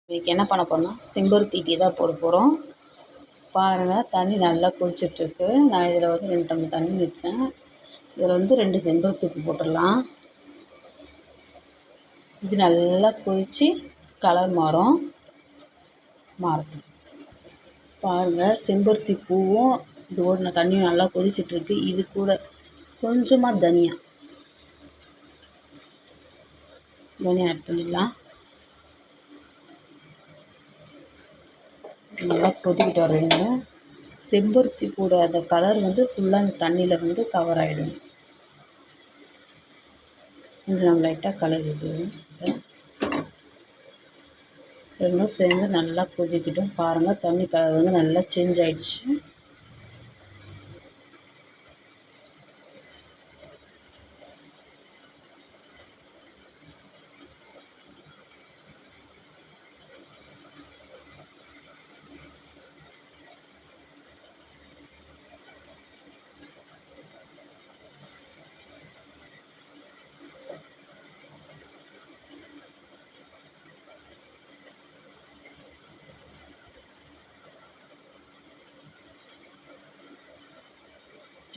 இன்றைக்கி என்ன பண்ண போகிறோம்னா செம்பருத்தி டீ தான் போட போகிறோம். பாருங்கள், தண்ணி நல்லா கொதிச்சிட்ருக்கு. நான் இதில் வந்து 2 டம்ளர் தண்ணி வச்சேன். இதில் வந்து 2 செம்பருத்தி பூ போட்டுடலாம். இது நல்லா கொதித்து கலர் மாறட்டும். பாருங்கள், செம்பருத்தி பூவும் இதோட தண்ணியும் நல்லா கொதிச்சிட்ருக்கு. இது கூட கொஞ்சமாக தனியா ஆட் பண்ணிடலாம். நல்லா கொதிக்கிட்டு வரீங்க. செம்பருத்தி கூட அந்த கலர் வந்து ஃபுல்லாக அந்த தண்ணியில் வந்து கவர் ஆகிடும். கொஞ்சம் நம்ம லைட்டாக கலர் விடுவோம். ரெண்டும் சேர்ந்து நல்லா கொதிக்கிட்டோம். பாருங்கள், தண்ணி கலர் வந்து நல்லா சேஞ்ச் ஆகிடுச்சு.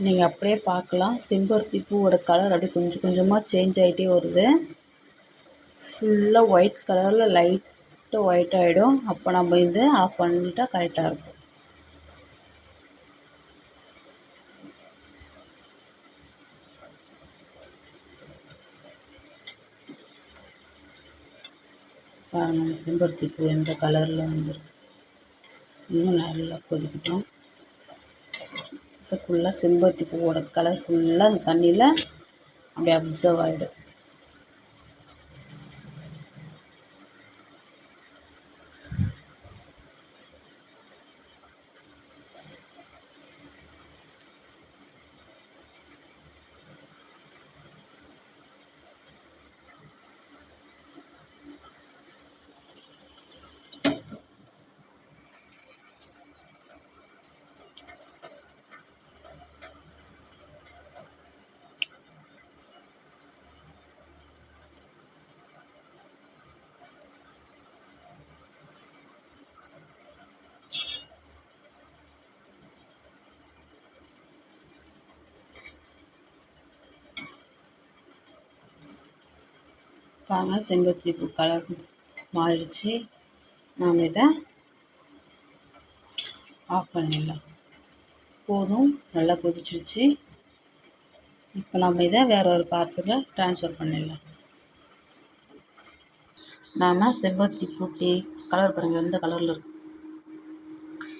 நீங்கள் அப்படியே பார்க்கலாம், செம்பருத்தி பூவோட கலர் அப்படியே கொஞ்சம் கொஞ்சமாக சேஞ்ச் ஆகிட்டே வருது. ஃபுல்லாக ஒயிட் கலரில் லைட்டாக ஒயிட் ஆகிடும். அப்போ நம்ம இது ஆஃப் பண்ணிட்டா கரெக்டாக இருக்கும். பாருங்கள், செம்பருத்தி பூ எந்த கலரில் வந்துருக்கு. இன்னும் நல்லா கொதிக்கட்டும். ஃபுல்லாக செம்பருத்தி பூவோட கலர் ஃபுல்லாக அந்த தண்ணியில் அப்படியே அப்சர்வ் ஆகிடும். பாருங்கள், செம்பருத்தி பூ கலர் மாறிடுச்சு. நாம் இதை ஆஃப் பண்ணிடலாம். போதும், நல்லா கொதிச்சிருச்சு. இப்போ நம்ம இதை வேற ஒரு பாத்திரத்தில் ட்ரான்ஸ்ஃபர் பண்ணிடலாம். நாம் செம்பருத்தி பூ டீ கலர் பாருங்கள், எந்த கலரில் இருக்கு,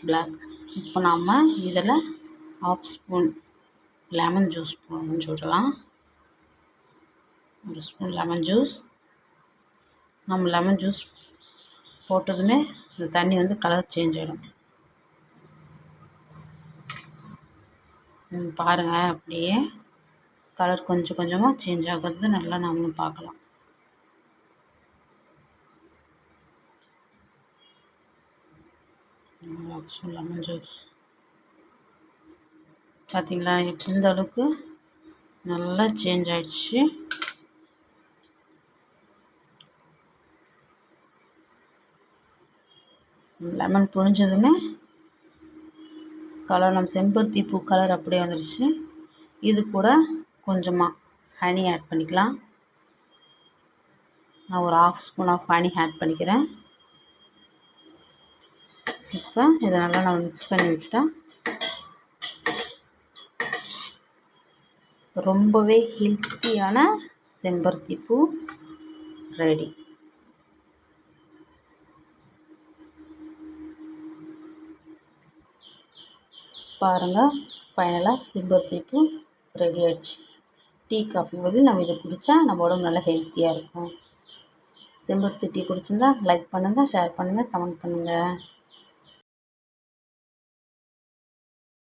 பிளாக். இப்போ நாம் இதில் 1/2 ஸ்பூன் லெமன் ஜூஸ் போடலாம். 1 ஸ்பூன் லெமன் ஜூஸ். நம்ம லெமன் ஜூஸ் போட்டதுமே இந்த தண்ணி வந்து கலர் சேஞ்ச் ஆகிடும். பாருங்கள், அப்படியே கலர் கொஞ்சம் கொஞ்சமாக சேஞ்ச் ஆகுறது நல்லா நாமளும் பார்க்கலாம். லெமன் ஜூஸ் பார்த்தீங்களா, இந்த அளவுக்கு நல்லா சேஞ்ச் ஆகிடுச்சு. லெமன் புழிஞ்சதுமே கலர் நம்ம செம்பருத்தி பூ கலர் அப்படியே வந்துடுச்சு. இது கூட கொஞ்சமாக ஹனி ஆட் பண்ணிக்கலாம். நான் ஒரு 1/2 ஸ்பூன் ஆஃப் ஹனி ஆட் பண்ணிக்கிறேன். இப்போ இதை நல்லா நம்ம மிக்ஸ் பண்ணி விட்டுட்டா ரொம்பவே ஹெல்த்தியான செம்பருத்தி பூ ரெடி. பாருங்கள், ஃபைனலாக செம்பருத்தி பூ ரெடி ஆகிடுச்சு. டீ காஃபி வந்து நம்ம இதை குடித்தா நம்ம உடம்பு நல்லா ஹெல்த்தியாக இருக்கும். செம்பருத்தி டீ பிடிச்சிருந்தா லைக் பண்ணுங்கள், ஷேர் பண்ணுங்கள், கமெண்ட் பண்ணுங்கள்.